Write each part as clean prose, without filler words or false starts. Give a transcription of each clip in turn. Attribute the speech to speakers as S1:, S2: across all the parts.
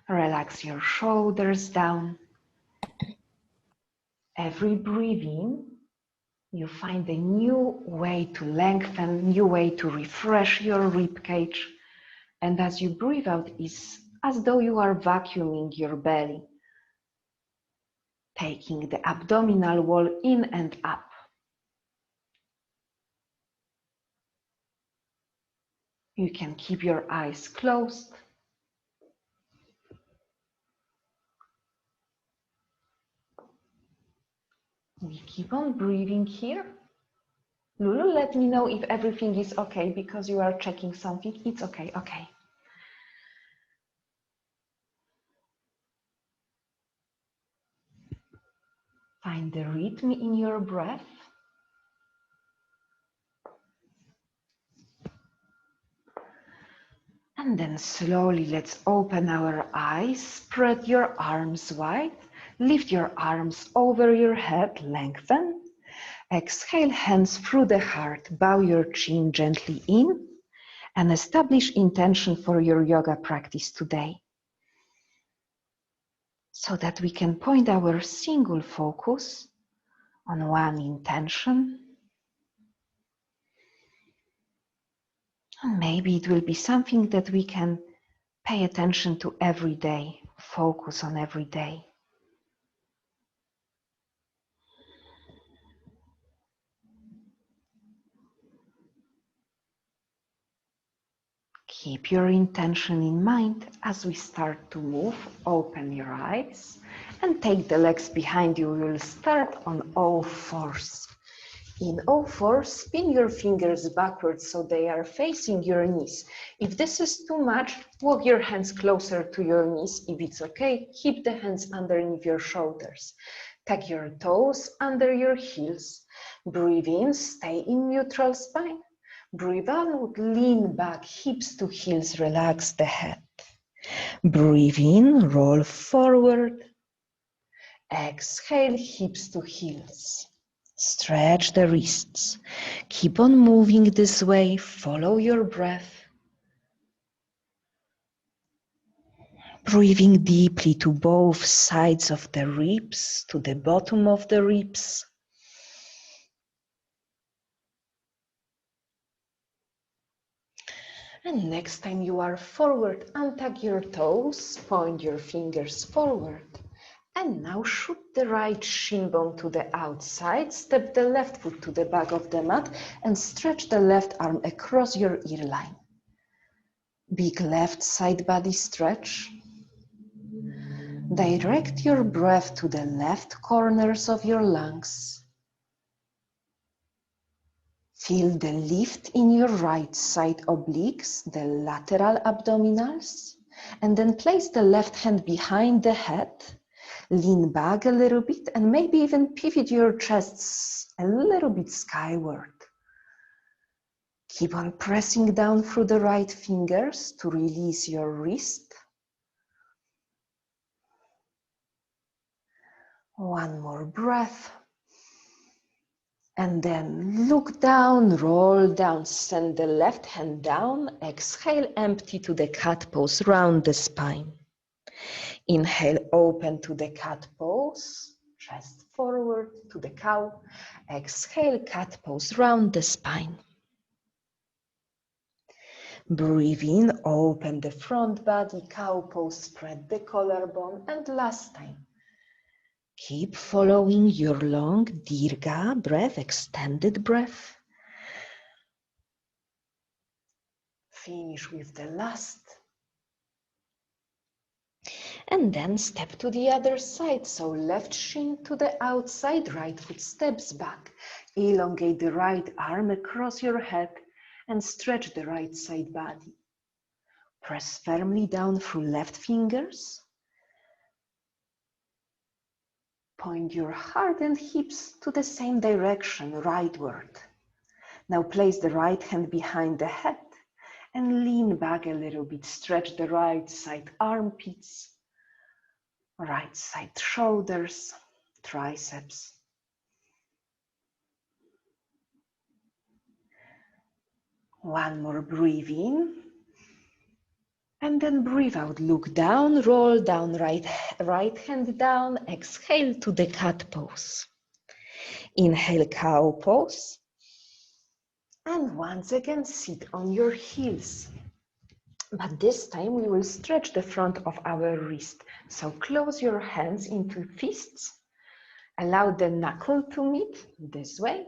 S1: Relax your shoulders down. Every breath in, you find a new way to lengthen, new way to refresh your rib cage. And as you breathe out, it's as though you are vacuuming your belly, taking the abdominal wall in and up. You can keep your eyes closed. We keep on breathing here. Lulu, let me know if everything is okay because you are checking something. It's okay, okay. Find the rhythm in your breath. And then slowly let's open our eyes, spread your arms wide, lift your arms over your head, lengthen. Exhale, hands through the heart, bow your chin gently in and establish intention for your yoga practice today. So that we can point our single focus on one intention. And maybe it will be something that we can pay attention to every day, focus on every day. Keep your intention in mind as we start to move. Open your eyes and take the legs behind you. We'll start on all fours. In all fours, spin your fingers backwards so they are facing your knees. If this is too much, walk your hands closer to your knees. If it's okay, keep the hands underneath your shoulders. Tuck your toes under your heels. Breathe in, stay in neutral spine. Breathe out, lean back, hips to heels, relax the head. Breathe in, roll forward. Exhale, hips to heels. Stretch the wrists. Keep on moving this way, follow your breath. Breathing deeply to both sides of the ribs, to the bottom of the ribs. And next time you are forward, untuck your toes, point your fingers forward. And now shoot the right shin bone to the outside, step the left foot to the back of the mat and stretch the left arm across your ear line. Big left side body stretch. Direct your breath to the left corners of your lungs. Feel the lift in your right side obliques, the lateral abdominals, and then place the left hand behind the head. Lean back a little bit and maybe even pivot your chest a little bit skyward. Keep on pressing down through the right fingers to release your wrist. One more breath. And then look down, roll down, send the left hand down, exhale, empty to the cat pose, round the spine. Inhale, open to the cat pose, chest forward to the cow. Exhale, cat pose, round the spine. Breathe in, open the front body, cow pose, spread the collarbone, and last time. Keep following your long dirga breath, extended breath. Finish with the last. And then step to the other side. So left shin to the outside, right foot steps back. Elongate the right arm across your head and stretch the right side body. Press firmly down through left fingers. Point your heart and hips to the same direction, rightward. Now place the right hand behind the head and lean back a little bit. Stretch the right side armpits, right side shoulders, triceps. One more breathe in. And then breathe out, look down, roll down, right hand down, exhale to the cat pose. Inhale, cow pose. And once again, sit on your heels. But this time we will stretch the front of our wrist. So close your hands into fists. Allow the knuckle to meet this way.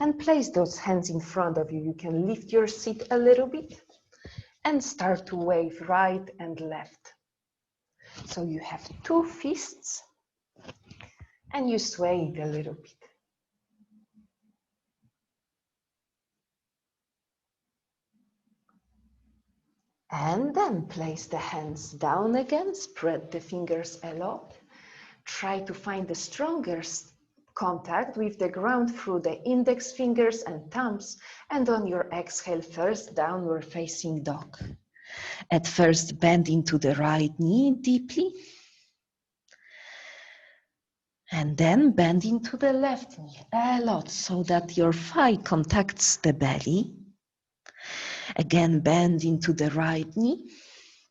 S1: And place those hands in front of you. You can lift your seat a little bit and start to wave right and left. So you have two fists and you sway it a little bit. And then place the hands down again, spread the fingers a lot. Try to find the strongest contact with the ground through the index fingers and thumbs, and on your exhale, first downward facing dog. At first, bend into the right knee deeply, and then bend into the left knee a lot so that your thigh contacts the belly. Again, bend into the right knee.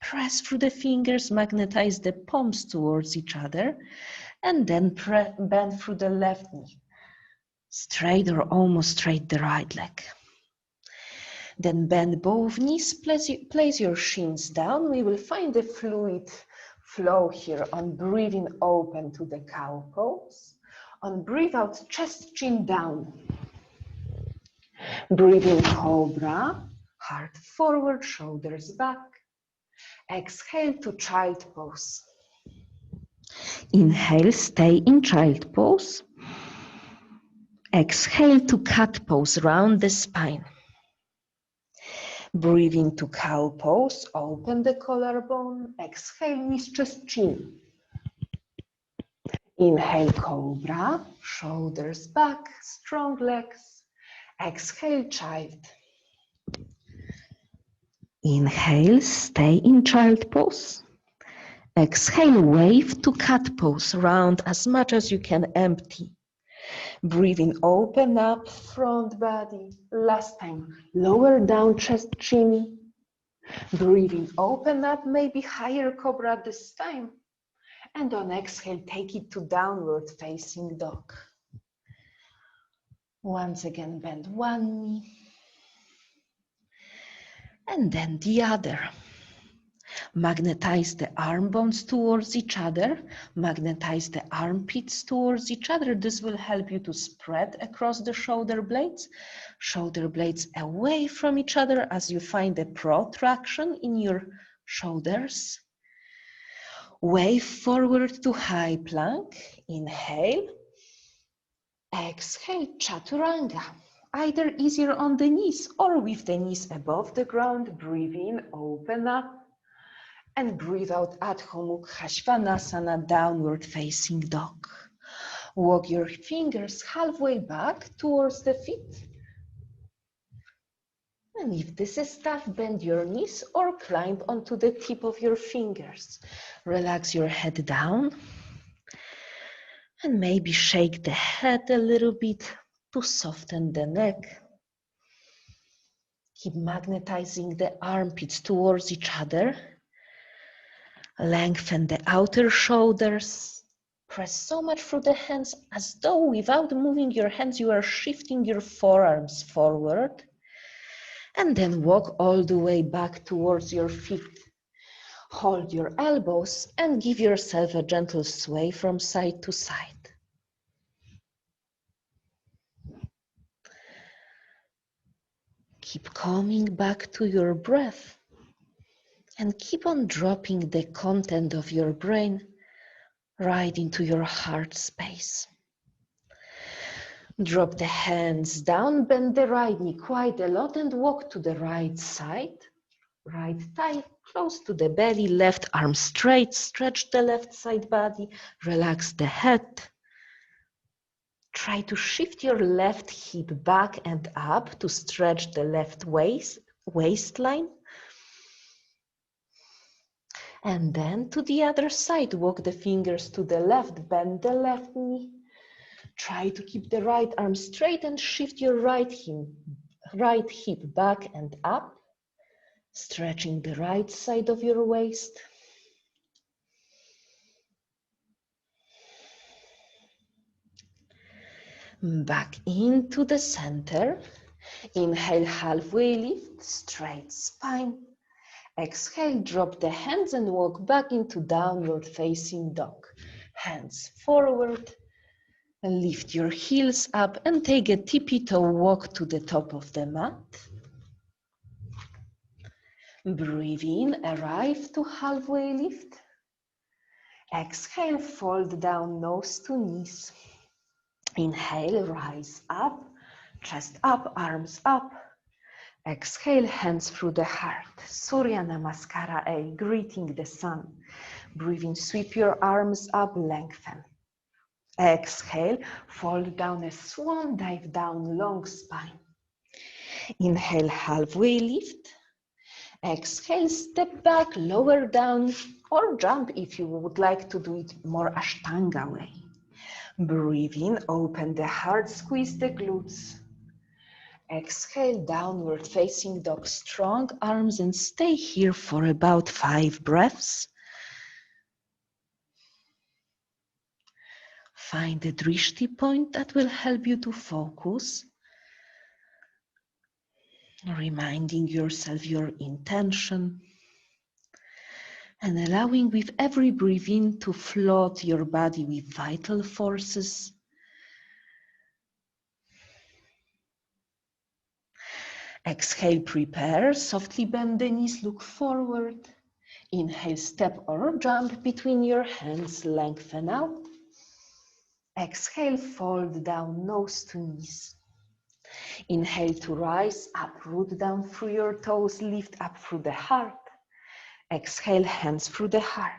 S1: Press through the fingers, magnetize the palms towards each other, and then bend through the left knee. Straight or almost straight the right leg. Then bend both knees, place your shins down. We will find the fluid flow here on breathing open to the cow pose. On breathe out, chest, chin down. Breathing cobra, heart forward, shoulders back. Exhale to child pose. Inhale, stay in child pose. Exhale to cat pose, round the spine. Breathe into cow pose, open the collarbone. Exhale, knees, chest, chin. Inhale, cobra, shoulders back, strong legs. Exhale, child. Inhale, stay in child pose. Exhale, wave to cat pose, round as much as you can, empty. Breathing, open up, front body. Last time, lower down, chest, chin. Breathing, open up, maybe higher cobra this time. And on exhale, take it to downward facing dog. Once again, bend one knee. And then the other. Magnetize the arm bones towards each other. Magnetize the armpits towards each other. This will help you to spread across the shoulder blades. Shoulder blades away from each other as you find a protraction in your shoulders. Wave forward to high plank. Inhale. Exhale, chaturanga. Either easier on the knees or with the knees above the ground. Breathe in, open up. And breathe out, Adho Mukha Svanasana, downward facing dog. Walk your fingers halfway back towards the feet. And if this is tough, bend your knees or climb onto the tip of your fingers. Relax your head down. And maybe shake the head a little bit to soften the neck. Keep magnetizing the armpits towards each other. Lengthen the outer shoulders. Press so much through the hands as though without moving your hands, you are shifting your forearms forward. And then walk all the way back towards your feet. Hold your elbows and give yourself a gentle sway from side to side. Keep coming back to your breath and keep on dropping the content of your brain right into your heart space. Drop the hands down, bend the right knee quite a lot and walk to the right side. Right thigh close to the belly, left arm straight, stretch the left side body, relax the head. Try to shift your left hip back and up to stretch the left waistline. And then to the other side, walk the fingers to the left, bend the left knee. Try to keep the right arm straight and shift your right hip back and up. Stretching the right side of your waist. Back into the center. Inhale, halfway lift, straight spine. Exhale, drop the hands and walk back into downward facing dog. Hands forward. Lift your heels up and take a tippy-toe walk to the top of the mat. Breathe in, arrive to halfway lift. Exhale, fold down, nose to knees. Inhale, rise up, chest up, arms up. Exhale, hands through the heart. Surya Namaskara A, greeting the sun. Breathe in, sweep your arms up, lengthen. Exhale, fold down a swan, dive down, long spine. Inhale, halfway lift. Exhale, step back, lower down, or jump if you would like to do it more Ashtanga way. Breathe in, open the heart, squeeze the glutes. Exhale, downward facing dog, strong arms, and stay here for about 5 breaths. Find a drishti point that will help you to focus. Reminding yourself your intention. And allowing with every breath in to float your body with vital forces. Exhale, prepare, softly bend the knees, look forward. Inhale, step or jump between your hands, lengthen out. Exhale, fold down, nose to knees. Inhale to rise up, root down through your toes, lift up through the heart. Exhale, hands through the heart.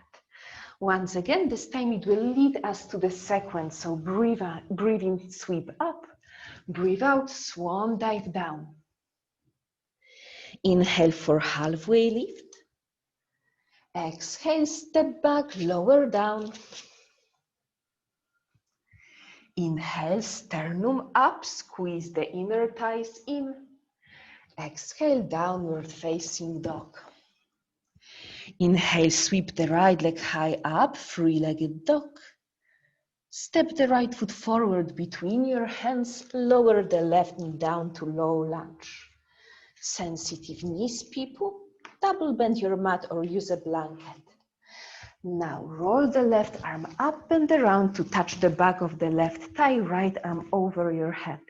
S1: Once again, this time it will lead us to the sequence. So breathe in, sweep up. Breathe out, swan dive down. Inhale for halfway lift. Exhale, step back, lower down. Inhale, sternum up, squeeze the inner thighs in. Exhale, downward facing dog. Inhale, sweep the right leg high up, three-legged dog. Step the right foot forward between your hands, lower the left knee down to low lunge. Sensitive knees, people, double bend your mat or use a blanket. Now roll the left arm up and around to touch the back of the left thigh, right arm over your head.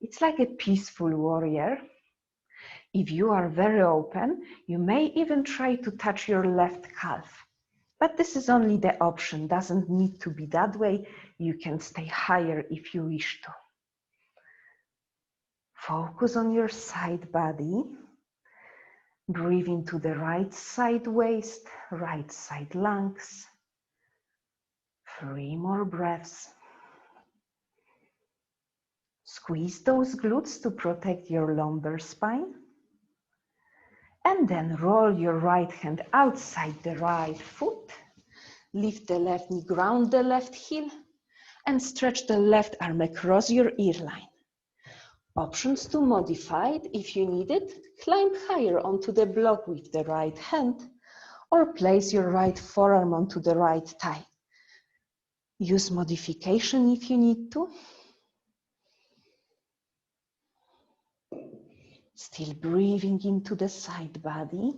S1: It's like a peaceful warrior. If you are very open, you may even try to touch your left calf. But this is only the option, doesn't need to be that way. You can stay higher if you wish to. Focus on your side body. Breathe into the right side waist, right side lungs. 3 more breaths. Squeeze those glutes to protect your lumbar spine. And then roll your right hand outside the right foot. Lift the left knee, ground the left heel, and stretch the left arm across your ear line. Options to modify it if you need it. Climb higher onto the block with the right hand, or place your right forearm onto the right thigh. Use modification if you need to. Still breathing into the side body.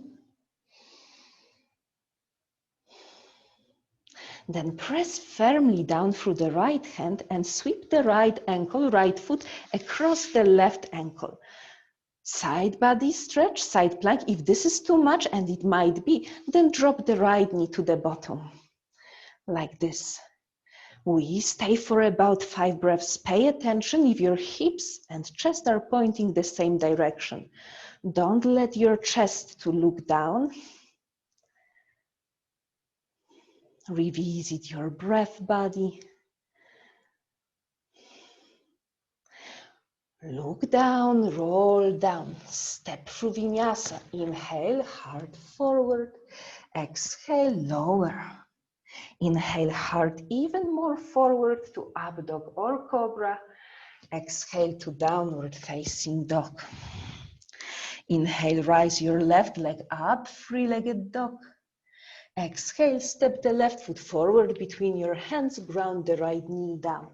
S1: Then press firmly down through the right hand and sweep the right ankle, right foot across the left ankle. Side body stretch, side plank. If this is too much, and it might be, then drop the right knee to the bottom, like this. We stay for about 5 breaths. Pay attention if your hips and chest are pointing the same direction. Don't let your chest to look down. Revisit your breath body. Look down, roll down, step through vinyasa. Inhale, heart forward. Exhale, lower. Inhale, heart even more forward to up dog or cobra. Exhale to downward facing dog.
S2: Inhale, rise your left leg up, three-legged dog. Exhale, step the left foot forward between your hands, ground the right knee down.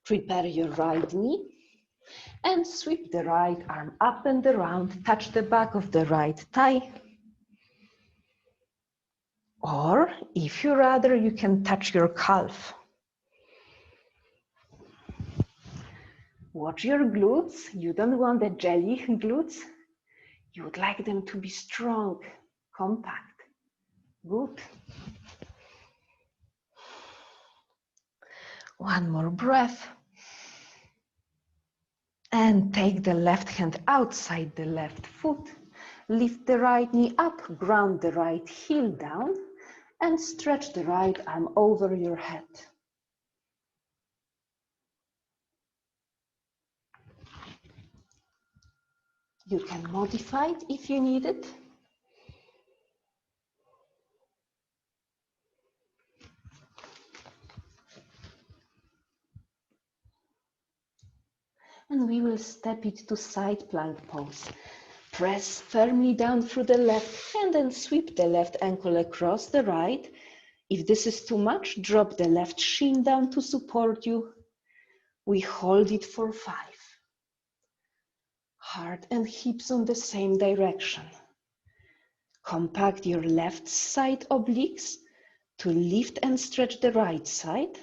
S2: Prepare your right knee and sweep the right arm up and around, touch the back of the right thigh. Or, if you rather, you can touch your calf. Watch your glutes. You don't want the jelly glutes. You would like them to be strong, compact. Good. One more breath. And take the left hand outside the left foot. Lift the right knee up, ground the right heel down, and stretch the right arm over your head. You can modify it if you need it. And we will step it to side plank pose. Press firmly down through the left hand and sweep the left ankle across the right. If this is too much, drop the left shin down to support you. We hold it for 5. Heart and hips on the same direction. Compact your left side obliques to lift and stretch the right side.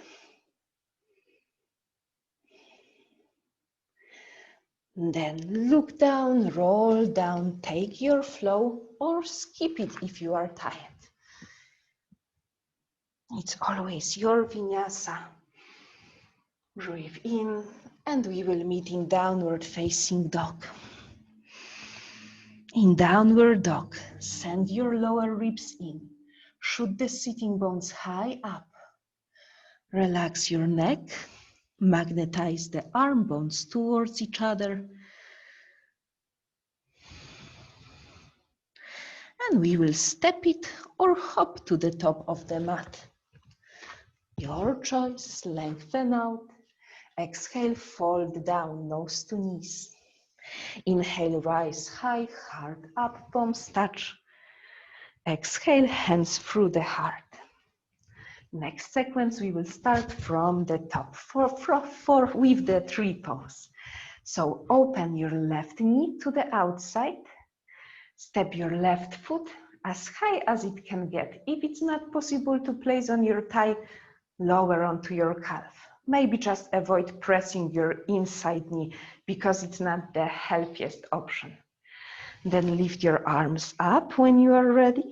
S2: Then look down, roll down, take your flow, or skip it if you are tired. It's always your vinyasa. Breathe in, and we will meet in downward facing dog. In downward dog, send your lower ribs in. Shoot the sitting bones high up. Relax your neck. Magnetize the arm bones towards each other. And we will step it or hop to the top of the mat. Your choice, lengthen out. Exhale, fold down, nose to knees. Inhale, rise high, heart up, palms touch. Exhale, hands through the heart. Next sequence, we will start from the top with the tree pose. So open your left knee to the outside. Step your left foot as high as it can get. If it's not possible to place on your thigh, lower onto your calf. Maybe just avoid pressing your inside knee because it's not the healthiest option. Then lift your arms up when you are ready.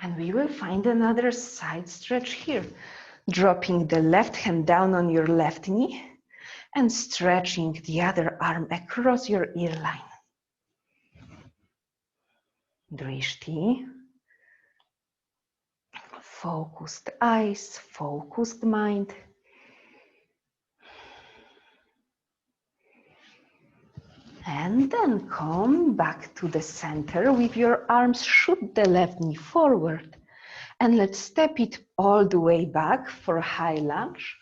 S2: And we will find another side stretch here. Dropping the left hand down on your left knee and stretching the other arm across your ear line. Drishti. Focused eyes, focused mind. And then come back to the center with your arms, shoot the left knee forward. And let's step it all the way back for a high lunge.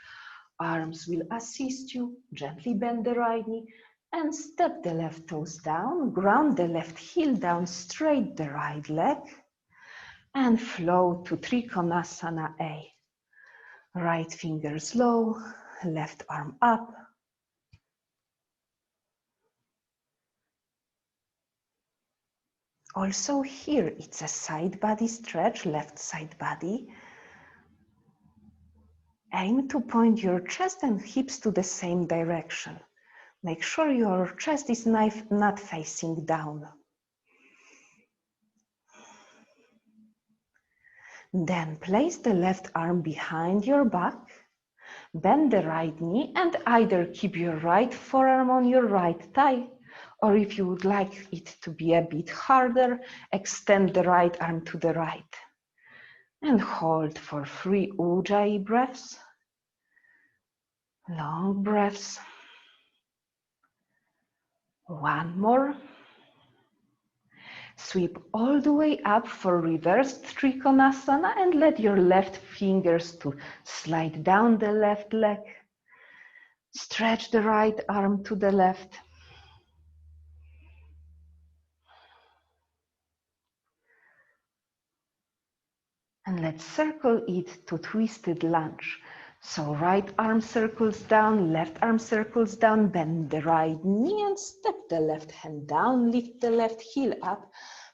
S2: Arms will assist you, gently bend the right knee and step the left toes down, ground the left heel down, straight the right leg and flow to Trikonasana A. Right fingers low, left arm up. Also here, it's a side body stretch, left side body. Aim to point your chest and hips to the same direction. Make sure your chest is not facing down. Then place the left arm behind your back, bend the right knee and either keep your right forearm on your right thigh, or if you would like it to be a bit harder, extend the right arm to the right. And hold for 3 Ujjayi breaths. Long breaths. One more. Sweep all the way up for reversed Trikonasana and let your left fingers to slide down the left leg.
S1: Stretch the right arm to the left. And let's circle it to twisted lunge. So right arm circles down, left arm circles down, bend the right knee and step the left hand down, lift the left heel up,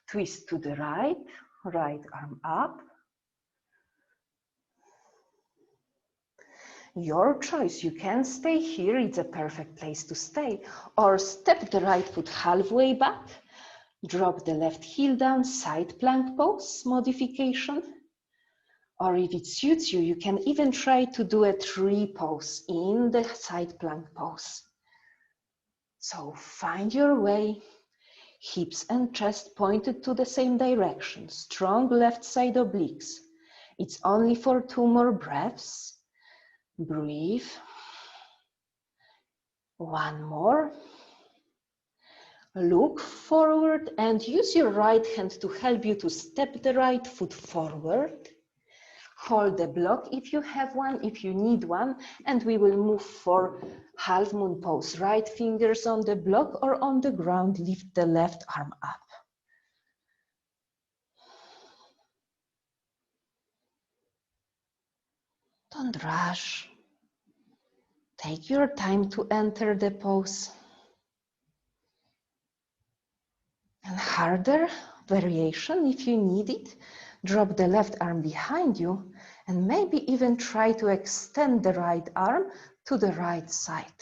S1: twist to the right, right arm up. Your choice, you can stay here, it's a perfect place to stay, or step the right foot halfway back, drop the left heel down, side plank pose modification. Or if it suits you, you can even try to do a tree pose in the side plank pose. So find your way, hips and chest pointed to the same direction, strong left side obliques. It's only for 2 more breaths. Breathe. 1 more. Look forward and use your right hand to help you to step the right foot forward. Hold the block if you have one, if you need one, and we will move for half moon pose. Right fingers on the block or on the ground, lift the left arm up. Don't rush. Take your time to enter the pose. And harder variation if you need it. Drop the left arm behind you and maybe even try to extend the right arm to the right side.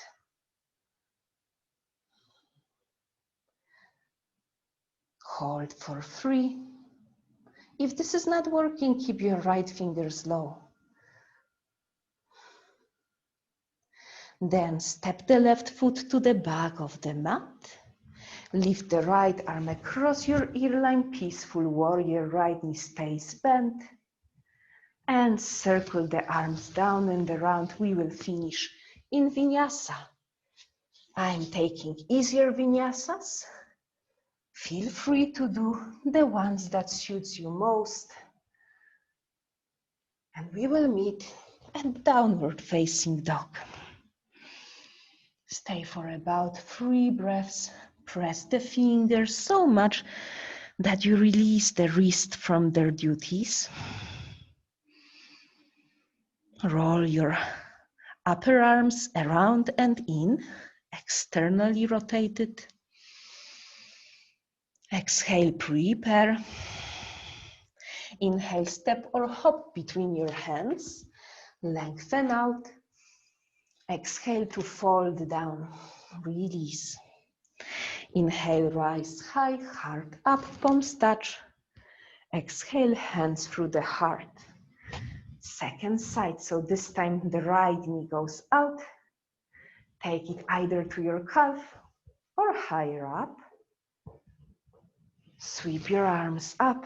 S1: Hold for 3. If this is not working, keep your right fingers low. Then step the left foot to the back of the mat. Lift the right arm across your earline, peaceful warrior, right knee stays bent. And circle the arms down and around. We will finish in vinyasa. I'm taking easier vinyasas. Feel free to do the ones that suits you most. And we will meet at downward facing dog. Stay for about 3 breaths. Press the fingers so much that you release the wrist from their duties. Roll your upper arms around and in, externally rotated. Exhale, prepare. Inhale, step or hop between your hands. Lengthen out. Exhale to fold down. Release. Inhale, rise high, heart up, palms touch. Exhale, hands through the heart. Second side, so this time the right knee goes out. Take it either to your calf or higher up. Sweep your arms up.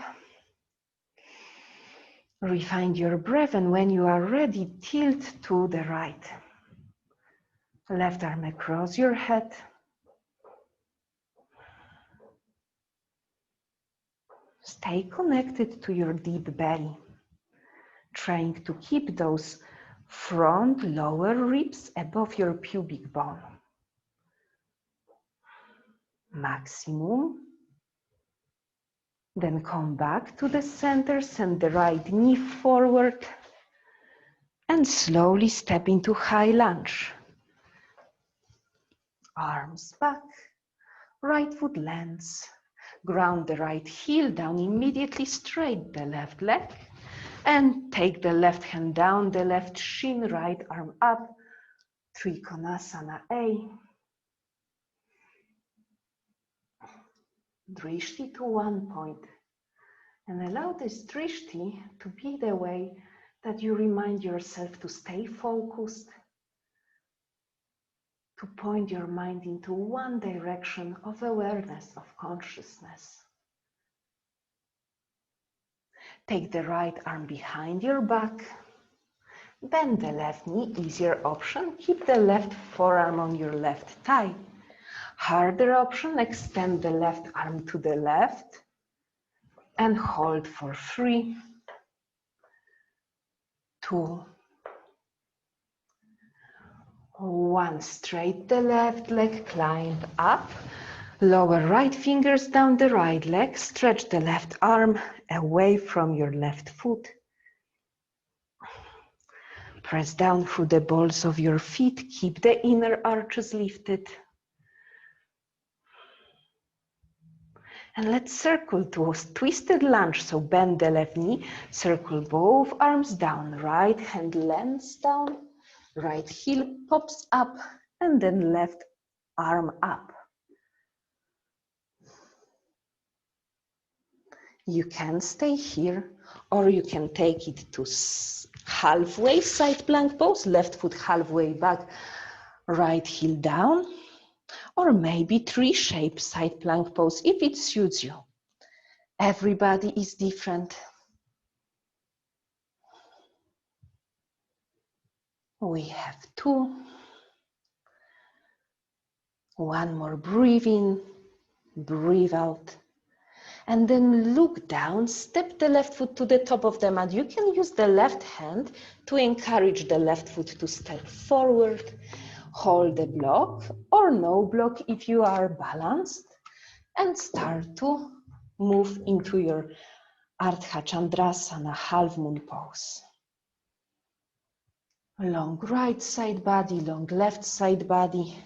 S1: Refine your breath, and when you are ready, tilt to the right. Left arm across your head. Stay connected to your deep belly, trying to keep those front lower ribs above your pubic bone. Maximum. Then come back to the center, send the right knee forward, and slowly step into high lunge. Arms back, right foot lands. Ground the right heel down, immediately straight the left leg, and take the left hand down, the left shin, right arm up, Trikonasana A. Drishti to 1 point. And allow this drishti to be the way that you remind yourself to stay focused, to point your mind into one direction of awareness, of consciousness. Take the right arm behind your back. Bend the left knee, easier option. Keep the left forearm on your left thigh. Harder option, extend the left arm to the left and hold for 3, 2, 1, straight the left leg, climb up. Lower right fingers down the right leg, stretch the left arm away from your left foot. Press down through the balls of your feet, keep the inner arches lifted. And let's circle to a twisted lunge, so bend the left knee, circle both arms down, right hand lands down, right heel pops up, and then left arm up. You can stay here, or you can take it to halfway side plank pose, left foot halfway back, right heel down, or maybe tree shape side plank pose if it suits you. Everybody is different. We have 2. One more, breathe in, breathe out. And then look down, step the left foot to the top of the mat. You can use the left hand to encourage the left foot to step forward. Hold the block or no block if you are balanced. And start to move into your Ardha Chandrasana half moon pose. Long right side body, long left side body.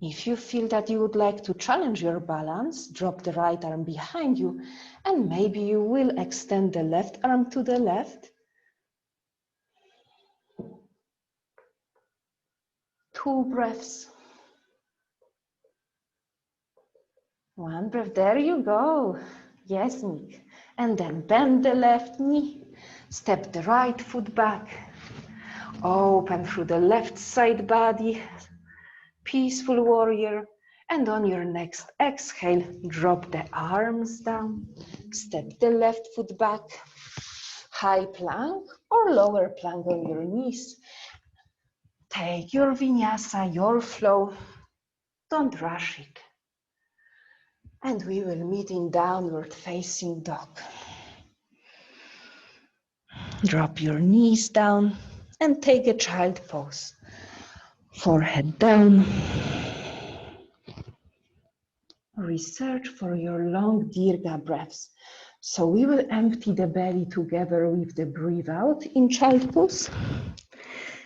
S1: If you feel that you would like to challenge your balance, drop the right arm behind you, and maybe you will extend the left arm to the left. 2 breaths. 1 breath, there you go. Yes, Nick. And then bend the left knee, step the right foot back, open through the left side body, peaceful warrior. And on your next exhale, drop the arms down, step the left foot back, high plank or lower plank on your knees. Take your vinyasa, your flow, don't rush it. And we will meet in downward facing dog. Drop your knees down and take a child pose. Forehead down. Research for your long dirga breaths. So we will empty the belly together with the breathe out in child pose.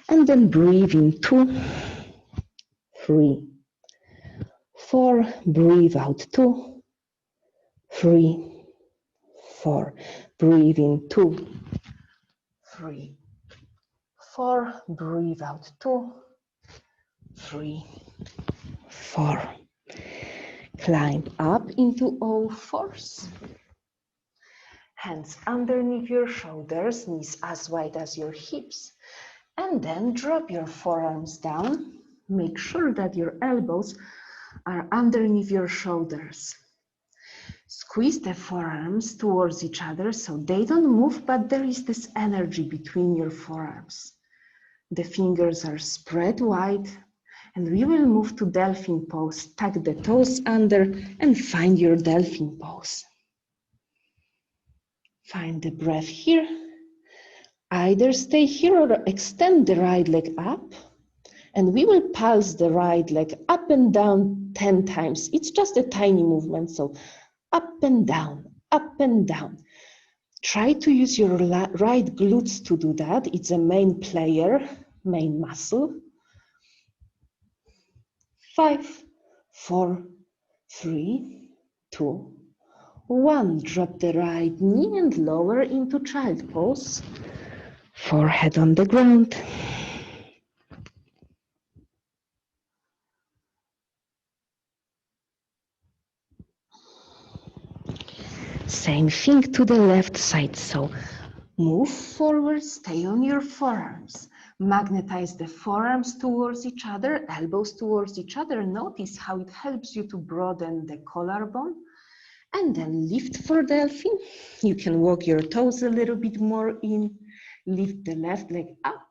S1: And then breathe in 2, 3, 4. Breathe out 2, 3, 4. Breathe in 2, 3, 4. Breathe out 2, 3, 4. Climb up into all fours. Hands underneath your shoulders, knees as wide as your hips. And then drop your forearms down. Make sure that your elbows are underneath your shoulders. Squeeze the forearms towards each other so they don't move, but there is this energy between your forearms. The fingers are spread wide, and we will move to dolphin pose. Tuck the toes under and find your dolphin pose. Find the breath here. Either stay here or extend the right leg up. And we will pulse the right leg up and down 10 times. It's just a tiny movement, so up and down, up and down. Try to use your right glutes to do that. It's a main player, main muscle. 5, 4, 3, 2, 1. Drop the right knee and lower into child pose. Forehead on the ground. Same thing to the left side. So move forward, stay on your forearms. Magnetize the forearms towards each other, elbows towards each other. Notice how it helps you to broaden the collarbone. And then lift for dolphin. You can walk your toes a little bit more in. Lift the left leg up.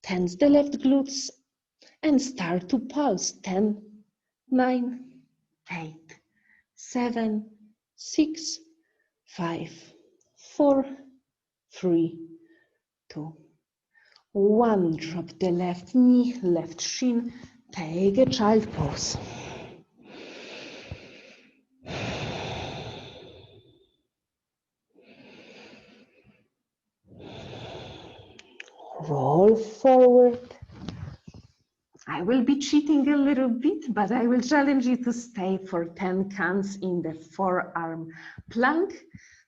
S1: Tense the left glutes. And start to pulse. 10, 9, 8, 7, 6, 5, 4, 3, 2,
S2: 1, drop the left knee, left shin, take a child pose. Roll forward. I will be cheating a little bit, but I will challenge you to stay for 10 counts in the forearm plank.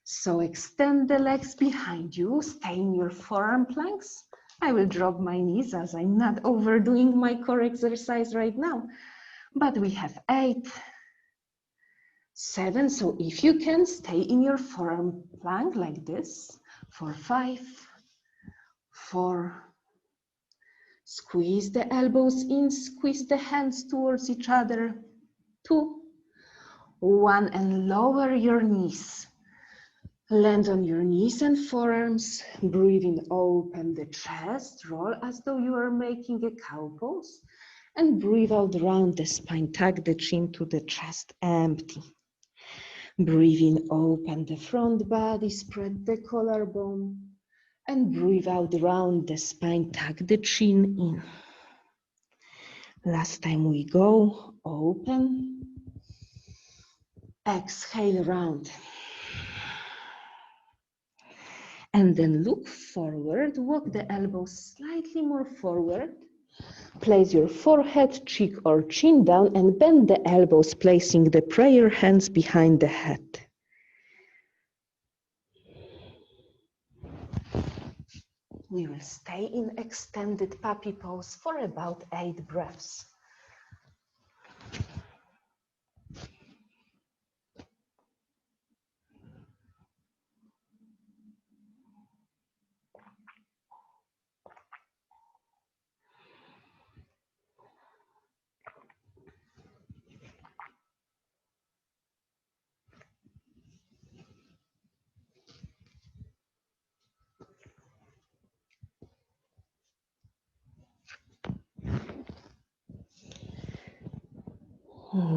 S2: So extend the legs behind you, stay in your forearm planks. I will drop my knees as I'm not overdoing my core exercise right now. But we have 8, 7, so if you can stay in your forearm plank like this for 5, 4, squeeze the elbows in, squeeze the hands towards each other, 2, 1, and lower your knees. Land on your knees and forearms, breathe in, open the chest, roll as though you are making a cow pose, and breathe out round the spine, tuck the chin to the chest, empty. Breathe in, open the front body, spread the collarbone, and breathe out round the spine, tuck the chin in. Last time we go, open, exhale, round. And then look forward, walk the elbows slightly more forward. Place your forehead, cheek or chin down and bend the elbows, placing the prayer hands behind the head. We will stay in extended puppy pose for about 8 breaths.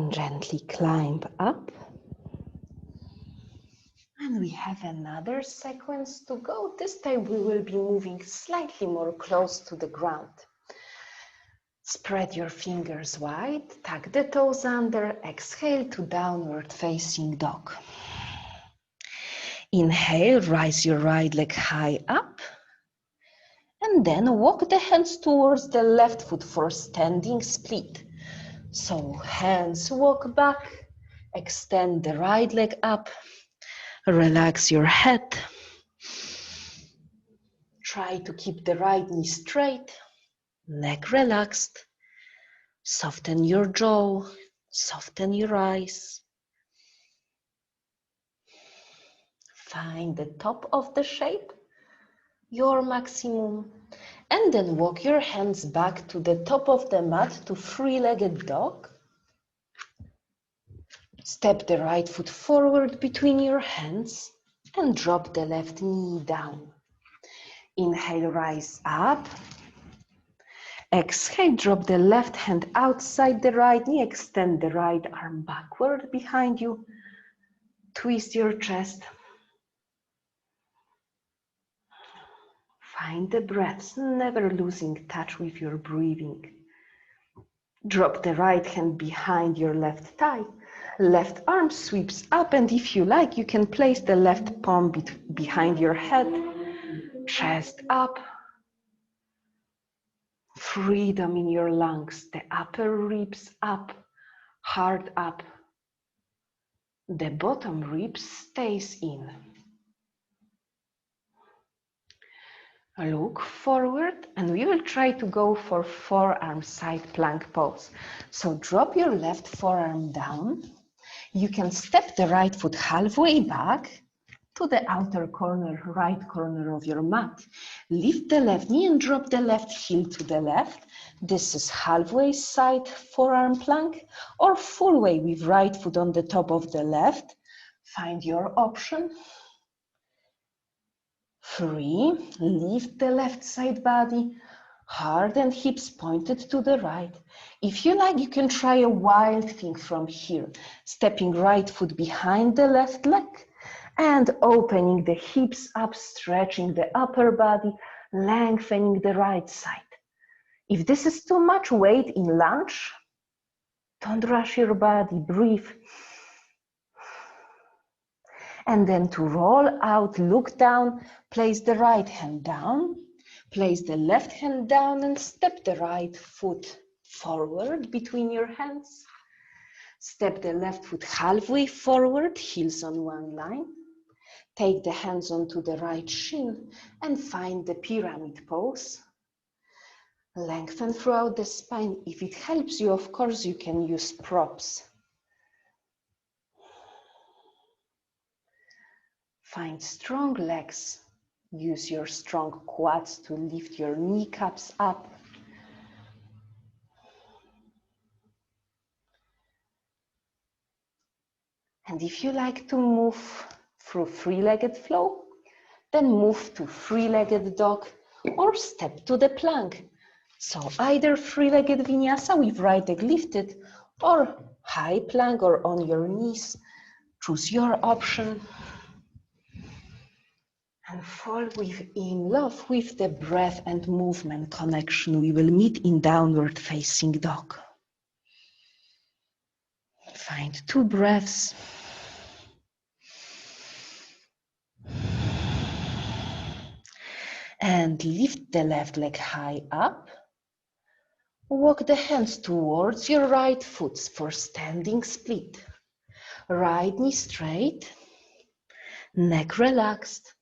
S2: Gently climb up. And we have another sequence to go. This time we will be moving slightly more close to the ground. Spread your fingers wide, tuck the toes under, exhale to downward facing dog. Inhale, rise your right leg high up. And then walk the hands towards the left foot for standing split. So hands walk back, extend the right leg up, relax your head. Try to keep the right knee straight, neck relaxed. Soften your jaw, soften your eyes. Find the top of the shape, your maximum, and then walk your hands back to the top of the mat to three-legged dog. Step the right foot forward between your hands and drop the left knee down. Inhale, rise up. Exhale, drop the left hand outside the right knee, extend the right arm backward behind you. Twist your chest. Find the breaths, never losing touch with your breathing. Drop the right hand behind your left thigh. Left arm sweeps up, and if you like, you can place the left palm behind your head. Chest up. Freedom in your lungs. The upper ribs up, heart up. The bottom ribs stays in. Look forward, and we will try to go for forearm side plank pose. So drop your left forearm down. You can step the right foot halfway back to the outer corner, right corner of your mat. Lift the left knee and drop the left heel to the left. This is halfway side forearm plank or full way with right foot on the top of the left. Find your option. 3, lift the left side body, heart and hips pointed to the right. If you like, you can try a wild thing from here, stepping right foot behind the left leg and opening the hips up, stretching the upper body,
S1: lengthening the right side. If this is too much weight in lunge, don't rush your body, breathe. And then to roll out, look down, place the right hand down, place the left hand down and step the right foot forward between your hands. Step the left foot halfway forward, heels on one line. Take the hands onto the right shin and find the pyramid pose. Lengthen throughout the spine. If it helps you, of course, you can use props. Find strong legs. Use your strong quads to lift your kneecaps up. And if you like to move through three-legged flow, then move to three-legged dog or step to the plank. So either three-legged vinyasa with right leg lifted or high plank or on your knees. Choose your option. And fall in love with the breath and movement connection. We will meet in downward facing dog. Find 2 breaths. And lift the left leg high up. Walk the hands towards your right foot for standing split. Right knee straight, neck relaxed.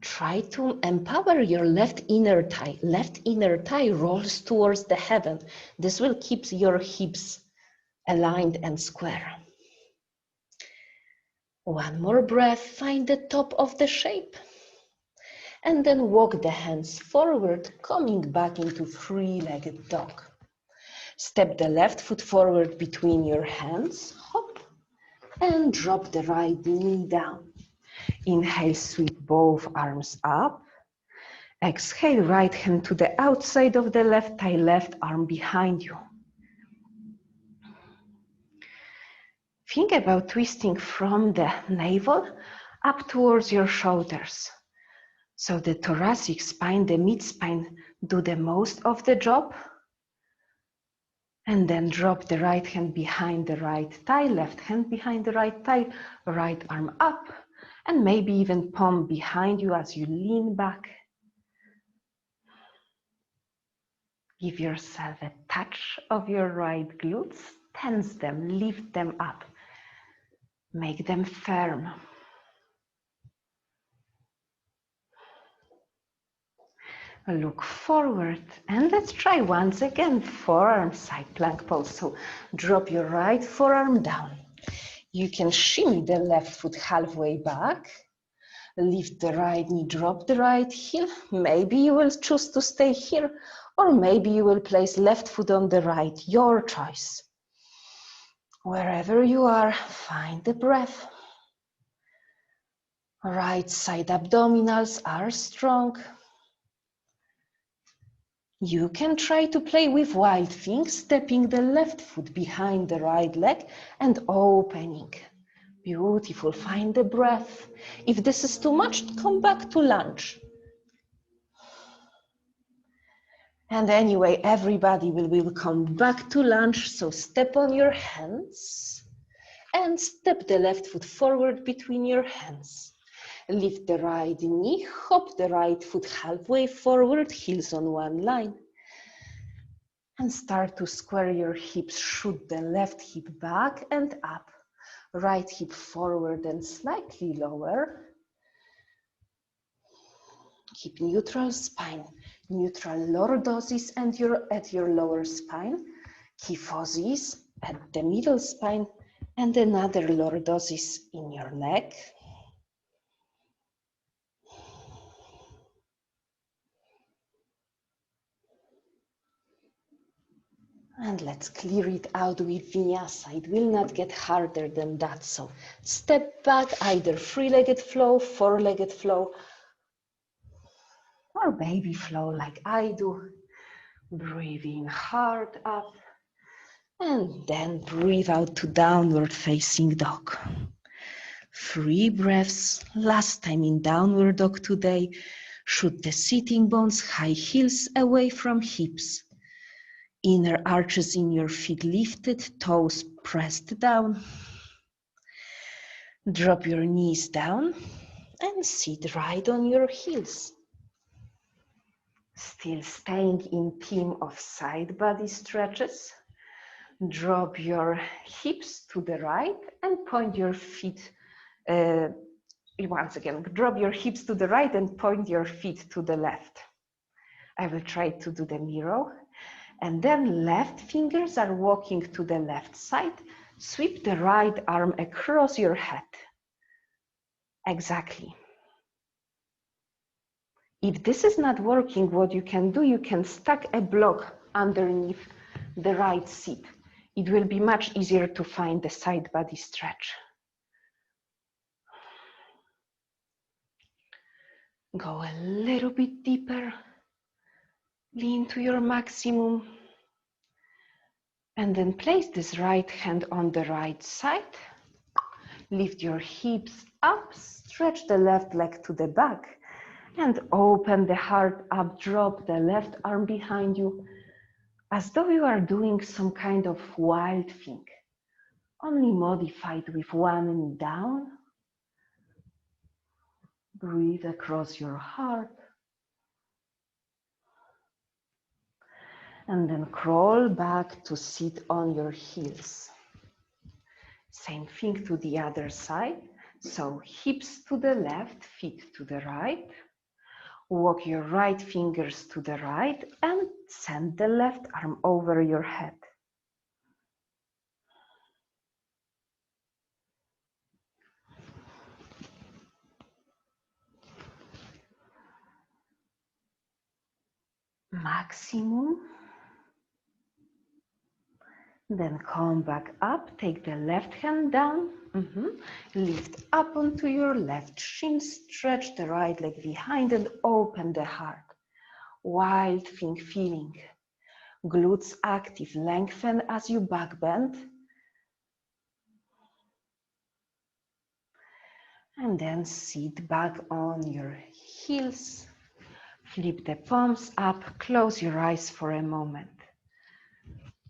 S1: Try to empower your left inner thigh. Left inner thigh rolls towards the heaven. This will keep your hips aligned and square. One more breath, find the top of the shape. And then walk the hands forward, coming back into three-legged dog. Step the left foot forward between your hands, hop, and drop the right knee down. Inhale, sweep both arms up. Exhale, right hand to the outside of the left thigh, left arm behind you. Think about twisting from the navel up towards your shoulders. So the thoracic spine, the mid-spine do the most of the job. And then drop the right hand behind the right thigh, left hand behind the right thigh, right arm up, and maybe even palm behind you as you lean back. Give yourself a touch of your right glutes, tense them, lift them up, make them firm. Look forward and let's try once again, forearm side plank pose. So drop your right forearm down. You can shimmy the left foot halfway back, lift the right knee, drop the right heel. Maybe you will choose to stay here, or maybe you will place left foot on the right, your choice. Wherever you are, find the breath. Right side abdominals are strong. You can try to play with wild things, stepping the left foot behind the right leg and opening. Beautiful, find the breath. If this is too much, come back to lunge. And anyway, everybody will come back to lunge, so step on your hands and step the left foot forward between your hands. Lift the right knee, hop the right foot halfway forward, heels on one line. And start to square your hips, shoot the left hip back and up. Right hip forward and slightly lower. Keep neutral spine, neutral lordosis and at your lower spine. Kyphosis at the middle spine and another lordosis in your neck. And let's clear it out with vinyasa. It will not get harder than that. So step back, either three-legged flow, four-legged flow, or baby flow like I do. Breathe in hard up, and then breathe out to downward facing dog.
S2: 3 breaths. Last time in downward dog today. Shoot the sitting bones, high heels away from hips. Inner arches in your feet lifted, toes pressed down. Drop your knees down and sit right on your heels.
S1: Still staying in theme of side body stretches. Drop your hips to the right and point your feet. Once again, drop your hips to the right and point your feet to the left. I will try to do the mirror. And then left fingers are walking to the left side. Sweep the right arm across your head. Exactly. If this is not working, what you can do, you can stack a block underneath the right seat. It will be much easier to find the side body stretch. Go a little bit deeper. Lean to your maximum. And then place this right hand on the right side. Lift your hips up, stretch the left leg to the back, and open the heart up, drop the left arm behind you, as though you are doing some kind of wild thing, only modified with one knee down. Breathe across your heart. And then crawl back to sit on your heels. Same thing to the other side. So hips to the left, feet to the right. Walk your right fingers to the right and send the left arm over your head. Maximum. Then come back up, take the left hand down, lift up onto your left shin, stretch the right leg behind and open the heart. Wild thing feeling. Glutes active, lengthen as you back bend. And then sit back on your heels. Flip the palms up, close your eyes for a moment.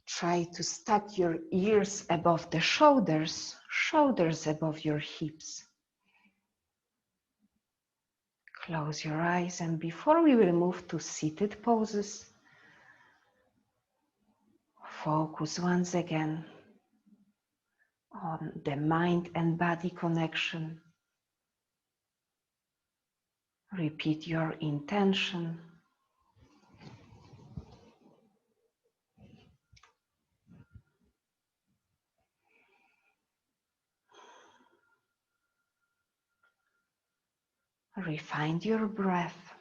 S1: Try to stack your ears above the shoulders, shoulders above your hips. Close your eyes, and before we will move to seated poses, focus once again on the mind and body connection. Repeat your intention. Refine your breath.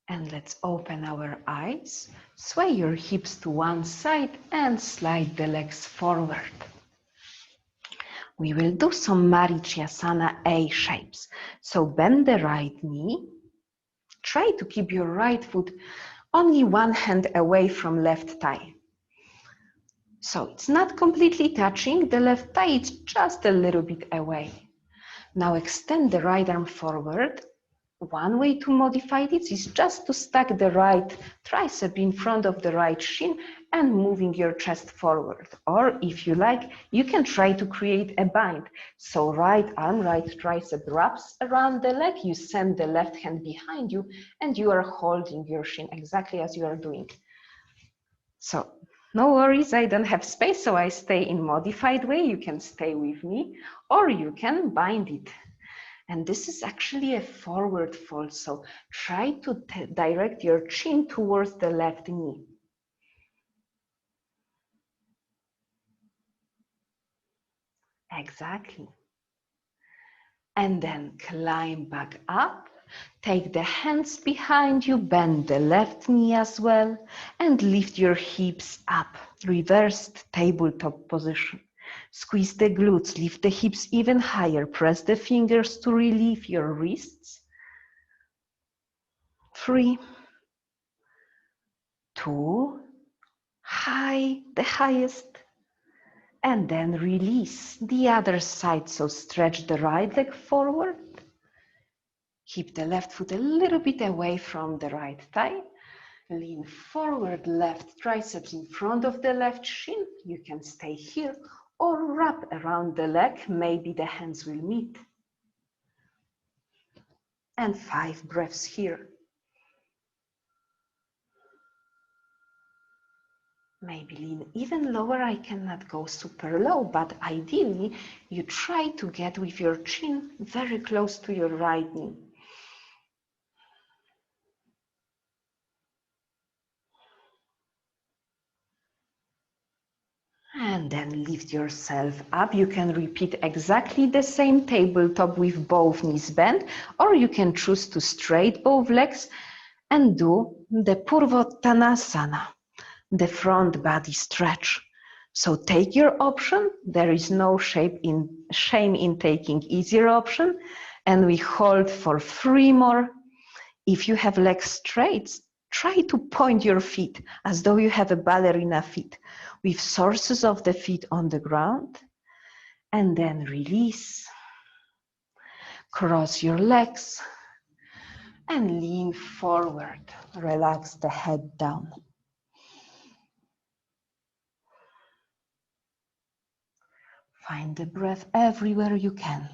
S1: And let's open our eyes. Sway your hips to one side and slide the legs forward. We will do some Marichyasana A shapes. So bend the right knee. Try to keep your right foot only one hand away from left thigh. So it's not completely touching the left thigh, it's just a little bit away. Now extend the right arm forward. One way to modify this is just to stack the right tricep in front of the right shin and moving your chest forward. Or if you like, you can try to create a bind. So right arm, right tricep wraps around the leg, you send the left hand behind you and you are holding your shin exactly as you are doing. So no worries, I don't have space, so I stay in modified way. You can stay with me or you can bind it. And this is actually a forward fold, so try to direct your chin towards the left knee. Exactly. And then climb back up, take the hands behind you, bend the left knee as well, and lift your hips up, reversed tabletop position. Squeeze the glutes, lift the hips even higher, press the fingers to relieve your wrists. 3, 2, high, the highest. And then release the other side. So stretch the right leg forward. Keep the left foot a little bit away from the right thigh. Lean forward, left triceps in front of the left shin. You can stay here or wrap around the leg. Maybe the hands will meet. And 5 breaths here. Maybe lean even lower. I cannot go super low, but ideally you try to get with your chin very close to your right knee. And then lift yourself up. You can repeat exactly the same tabletop with both knees bent, or you can choose to straight both legs and do the Purvottanasana, the front body stretch. So take your option. There is no shame in taking easier option. And we hold for 3 more. If you have legs straight, try to point your feet as though you have a ballerina feet, with sources of the feet on the ground. And then release. Cross your legs and lean forward. Relax the head down. Find the breath everywhere you can.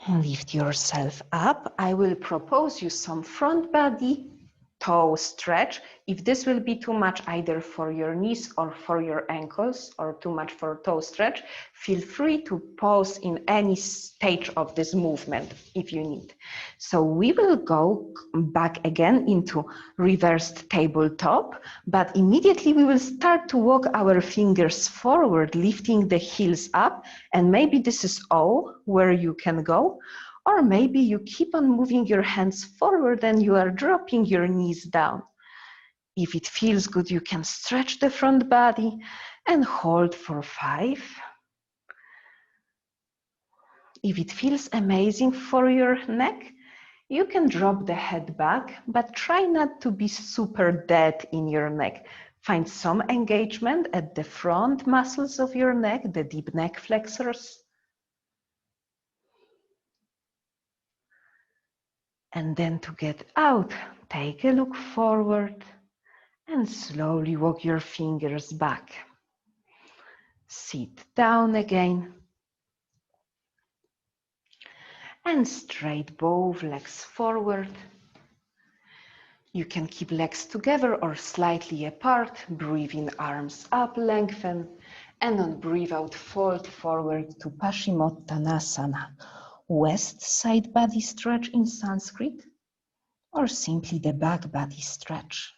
S1: Lift yourself up. I will propose you some front body toe stretch. If this will be too much either for your knees or for your ankles, or too much for toe stretch, feel free to pause in any stage of this movement if you need. So we will go back again into reversed tabletop, but immediately we will start to walk our fingers forward, lifting the heels up, and maybe this is all where you can go. Or maybe you keep on moving your hands forward and you are dropping your knees down. If it feels good, you can stretch the front body and hold for 5. If it feels amazing for your neck, you can drop the head back, but try not to be super dead in your neck. Find some engagement at the front muscles of your neck, the deep neck flexors. And then to get out, take a look forward and slowly walk your fingers back. Sit down again and straight both legs forward. You can keep legs together or slightly apart. Breathe in, arms up, lengthen, and on breathe out, fold forward to Paschimottanasana, west side body stretch in Sanskrit, or simply the back body stretch.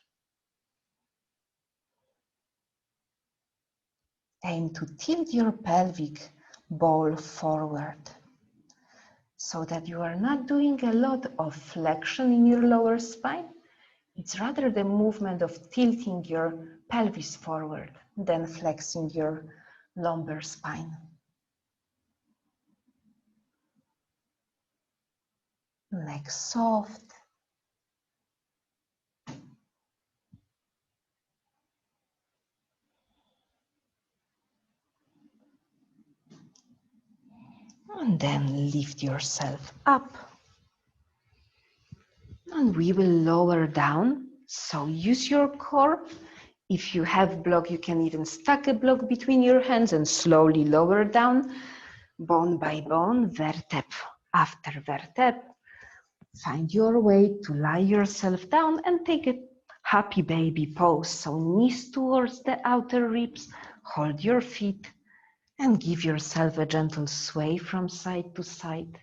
S1: Aim to tilt your pelvic ball forward so that you are not doing a lot of flexion in your lower spine. It's rather the movement of tilting your pelvis forward than flexing your lumbar spine. Neck soft. And then lift yourself up. And we will lower down. So use your core. If you have block, you can even stack a block between your hands and slowly lower down, bone by bone, vertebra after vertebra. Find your way to lie yourself down and take a happy baby pose. So knees towards the outer ribs, hold your feet and give yourself a gentle sway from side to side.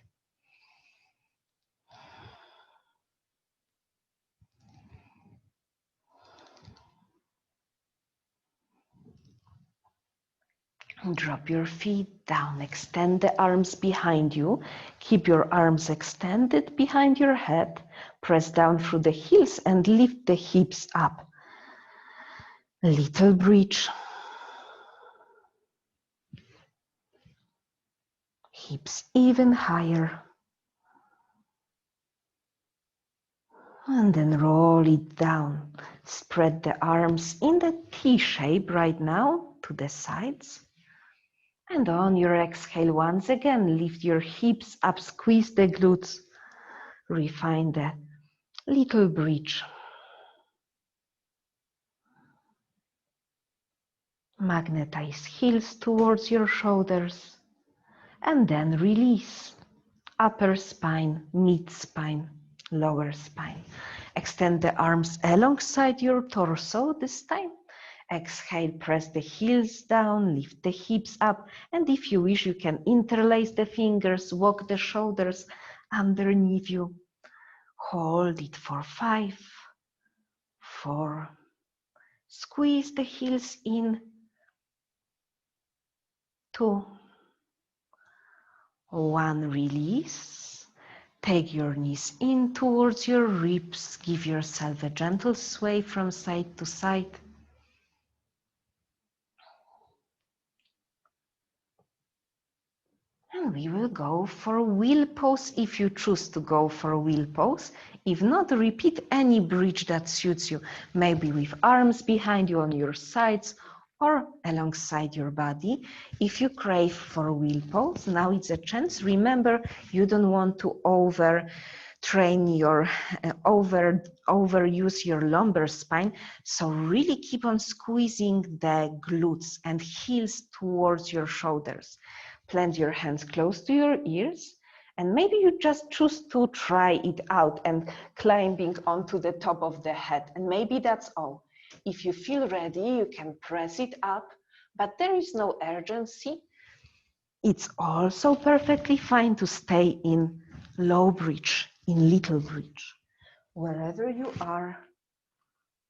S1: Drop your feet down, extend the arms behind you. Keep your arms extended behind your head. Press down through the heels and lift the hips up. Little bridge. Hips even higher. And then roll it down. Spread the arms in the T shape right now to the sides. And on your exhale, once again, lift your hips up, squeeze the glutes. Refine the little bridge. Magnetize heels towards your shoulders. And then release. Upper spine, mid spine, lower spine. Extend the arms alongside your torso this time. Exhale, press the heels down, lift the hips up, and if you wish, you can interlace the fingers, walk the shoulders underneath you. Hold it for 5, 4, squeeze the heels in, 2, 1, release. Take your knees in towards your ribs, give yourself a gentle sway from side to side. And we will go for wheel pose if you choose to go for wheel pose. If not, repeat any bridge that suits you, maybe with arms behind you on your sides or alongside your body. If you crave for wheel pose, now it's a chance. Remember, you don't want to overuse your lumbar spine. So really keep on squeezing the glutes and heels towards your shoulders. Plant your hands close to your ears, and maybe you just choose to try it out and climbing onto the top of the head, and maybe that's all. If you feel ready, you can press it up, but there is no urgency. It's also perfectly fine to stay in low bridge, in little bridge. Wherever you are,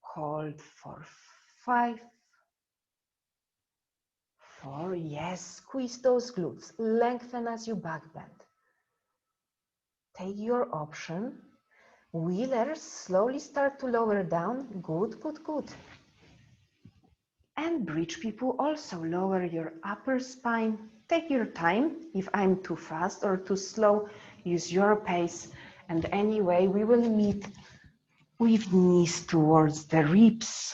S1: hold for 5, 4, yes, squeeze those glutes, lengthen as you back bend. Take your option. Wheelers, slowly start to lower down. Good, good, good. And bridge people, also lower your upper spine. Take your time. If I'm too fast or too slow, use your pace. And anyway, we will meet with knees towards the ribs.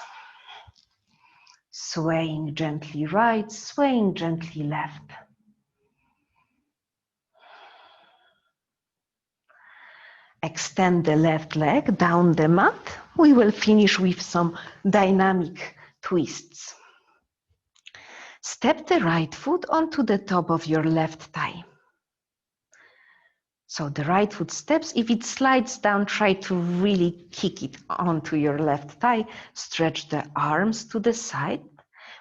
S1: Swaying gently right, swaying gently left. Extend the left leg down the mat. We will finish with some dynamic twists. Step the right foot onto the top of your left thigh. So the right foot steps. If it slides down, try to really kick it onto your left thigh. Stretch the arms to the side.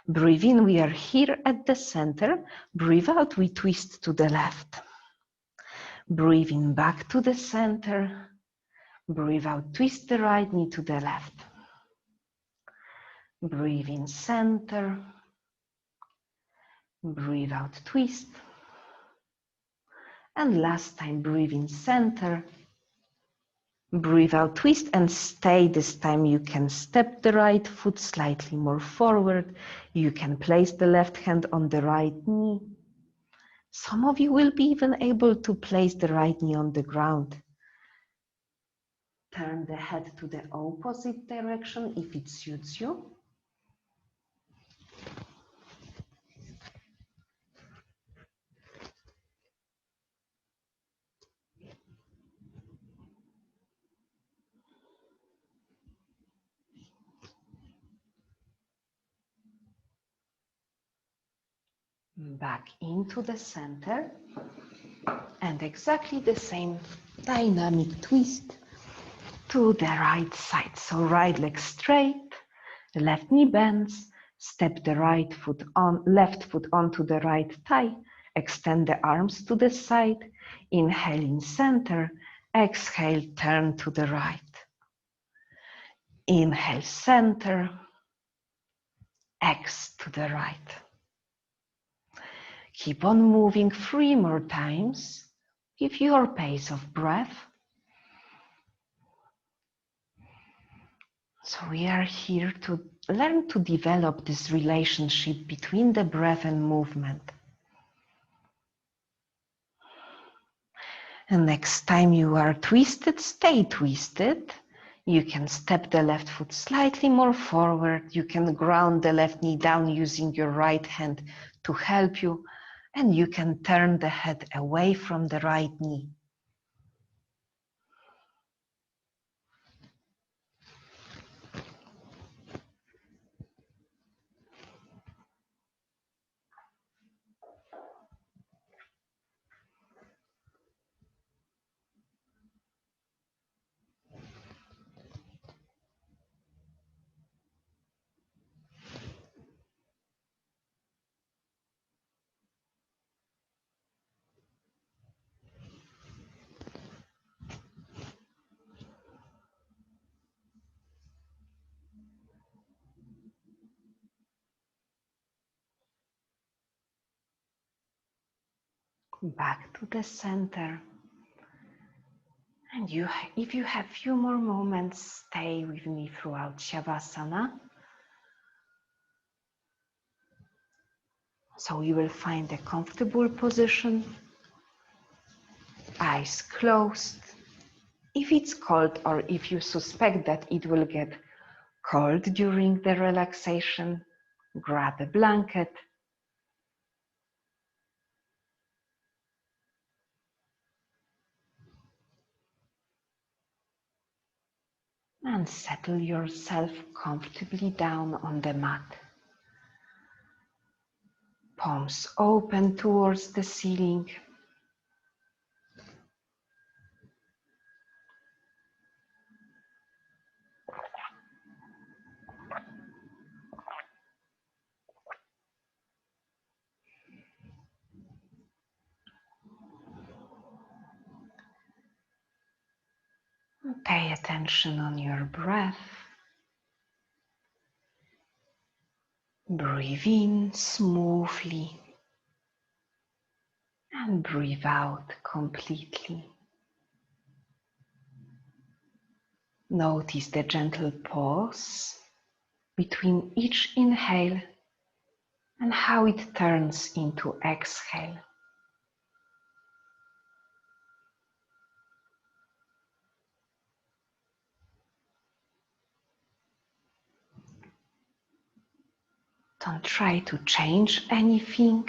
S1: Breathe in, we are here at the center. Breathe out, we twist to the left. Breathe in, back to the center. Breathe out, twist the right knee to the left. Breathe in, center. Breathe out, twist. And last time, breathe in, center. Breathe out, twist, and stay. This time you can step the right foot slightly more forward. You can place the left hand on the right knee. Some of you will be even able to place the right knee on the ground. Turn the head to the opposite direction if it suits you. Back into the center, and exactly the same dynamic twist to the right side. So right leg straight, the left knee bends, step the right foot on, left foot onto the right thigh, extend the arms to the side, inhale in center, exhale, turn to the right. Inhale, center, X to the right. Keep on moving 3 more times. Give your pace of breath. So we are here to learn to develop this relationship between the breath and movement. And next time you are twisted, stay twisted. You can step the left foot slightly more forward. You can ground the left knee down using your right hand to help you. And you can turn the head away from the right knee. Back to the center. And if you have few more moments, stay with me throughout Shavasana. So you will find a comfortable position, eyes closed. If it's cold or if you suspect that it will get cold during the relaxation, grab a blanket. And settle yourself comfortably down on the mat. Palms open towards the ceiling. Pay attention on your breath. Breathe in smoothly and breathe out completely. Notice the gentle pause between each inhale and how it turns into exhale. Don't try to change anything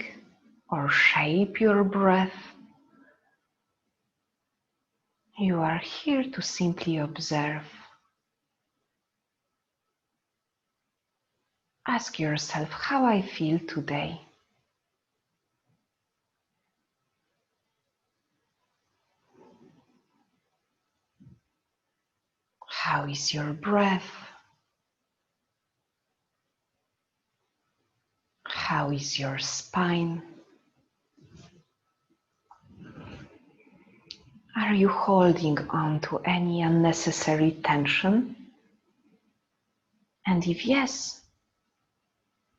S1: or shape your breath. You are here to simply observe. Ask yourself how I feel today. How is your breath? How is your spine? Are you holding on to any unnecessary tension? And if yes,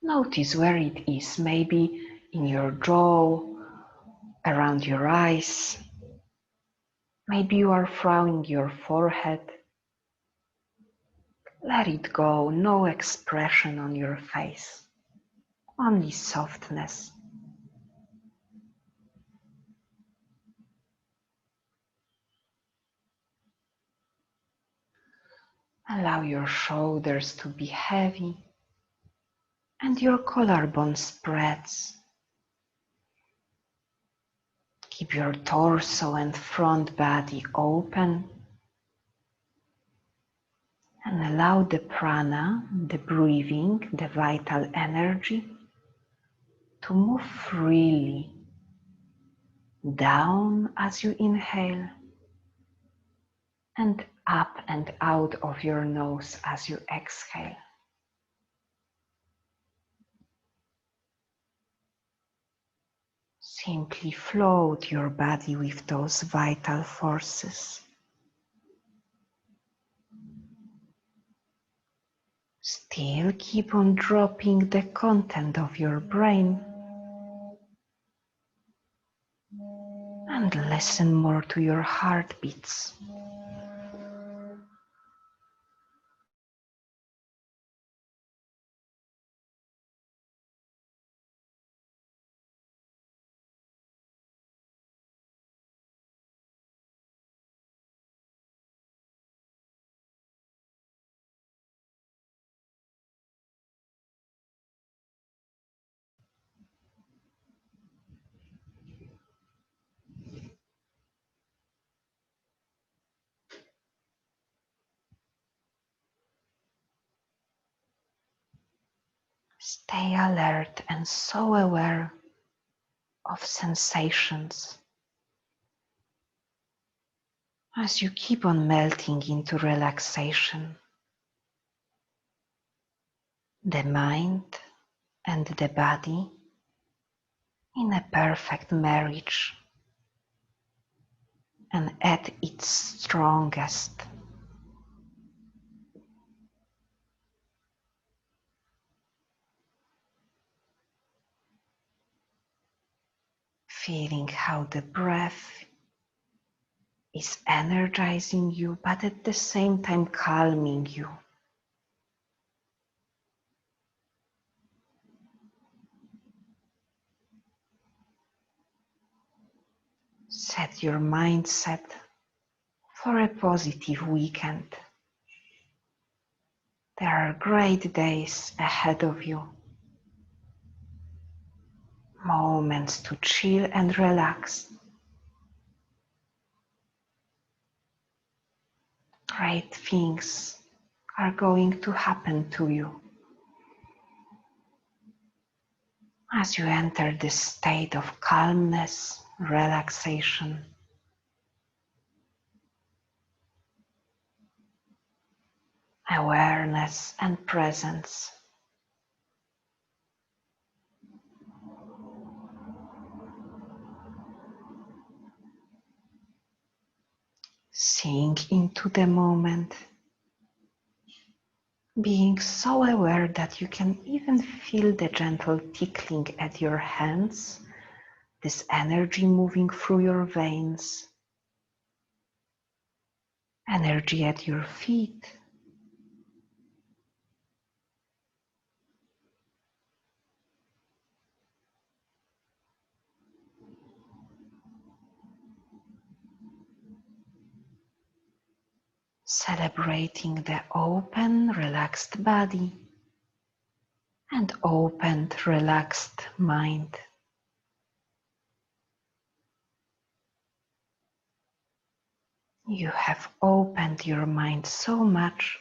S1: notice where it is, maybe in your jaw, around your eyes. Maybe you are frowning your forehead. Let it go, no expression on your face, only softness. Allow your shoulders to be heavy and your collarbone spreads. Keep your torso and front body open and allow the prana, the breathing, the vital energy to move freely down as you inhale and up and out of your nose as you exhale. Simply float your body with those vital forces. Still keep on dropping the content of your brain and listen more to your heartbeats. Stay alert and so aware of sensations as you keep on melting into relaxation. The mind and the body in a perfect marriage and at its strongest. Feeling how the breath is energizing you, but at the same time calming you. Set your mindset for a positive weekend. There are great days ahead of you. Moments to chill and relax. Great things are going to happen to you as you enter this state of calmness, relaxation. Awareness and presence. Sink into the moment, being so aware that you can even feel the gentle tickling at your hands, this energy moving through your veins, energy at your feet, celebrating the open, relaxed body and opened, relaxed mind. You have opened your mind so much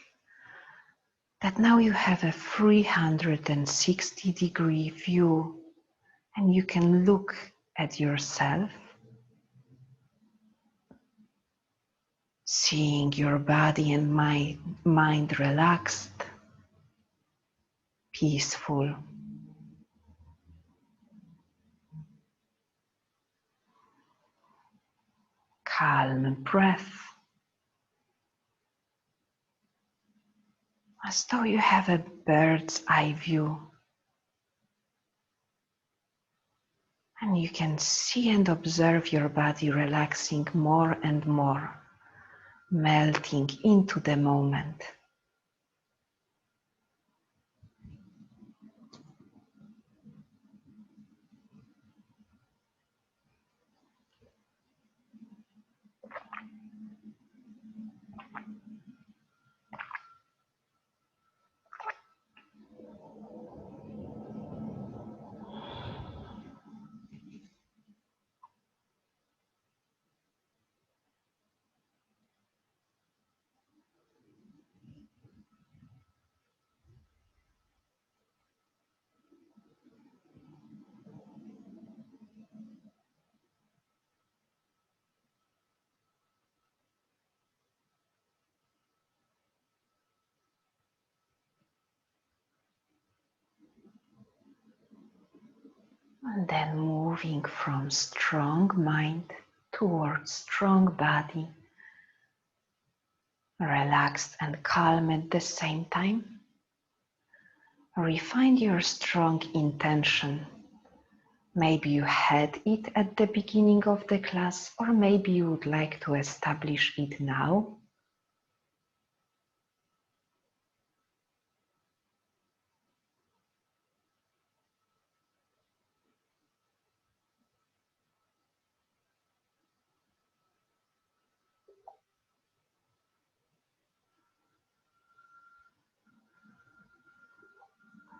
S1: that now you have a 360-degree view and you can look at yourself, seeing your body and mind relaxed, peaceful. Calm breath, as though you have a bird's eye view. And you can see and observe your body relaxing more and more, melting into the moment. And then moving from strong mind towards strong body, relaxed and calm at the same time. Refine your strong intention. Maybe you had it at the beginning of the class, or maybe you would like to establish it now.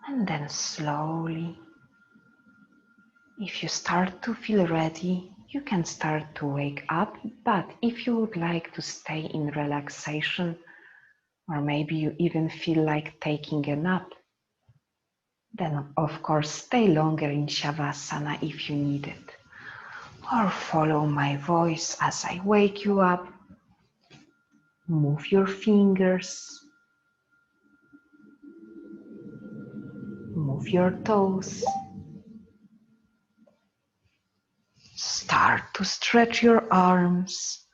S1: And then slowly, if you start to feel ready, you can start to wake up. But if you would like to stay in relaxation, or maybe you even feel like taking a nap, Then, of course, stay longer in Shavasana if you need it. Or follow my voice as I wake you up. Move your fingers. Move your toes. Start to stretch your arms.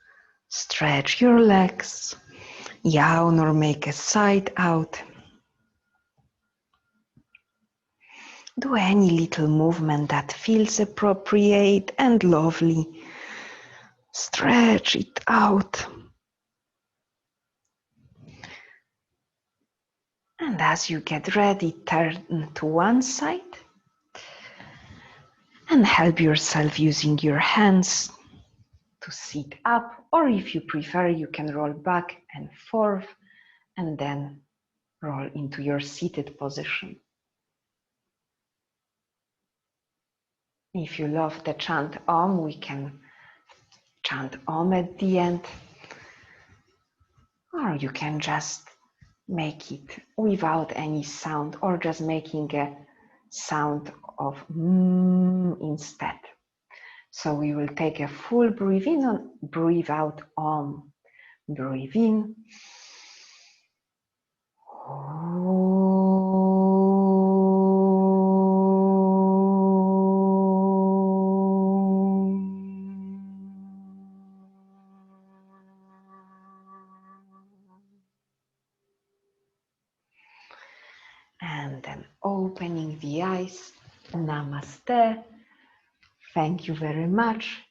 S1: Stretch your legs. Yawn or make a side out. Do any little movement that feels appropriate and lovely. Stretch it out. And as you get ready, turn to one side and help yourself using your hands to sit up, or if you prefer, you can roll back and forth and then roll into your seated position. If you love the chant Om, we can chant Om at the end, or you can just make it without any sound, or just making a sound of instead. So we will take a full breathe in and breathe out Om. Breathe in. And then opening the eyes. Namaste. Thank you very much.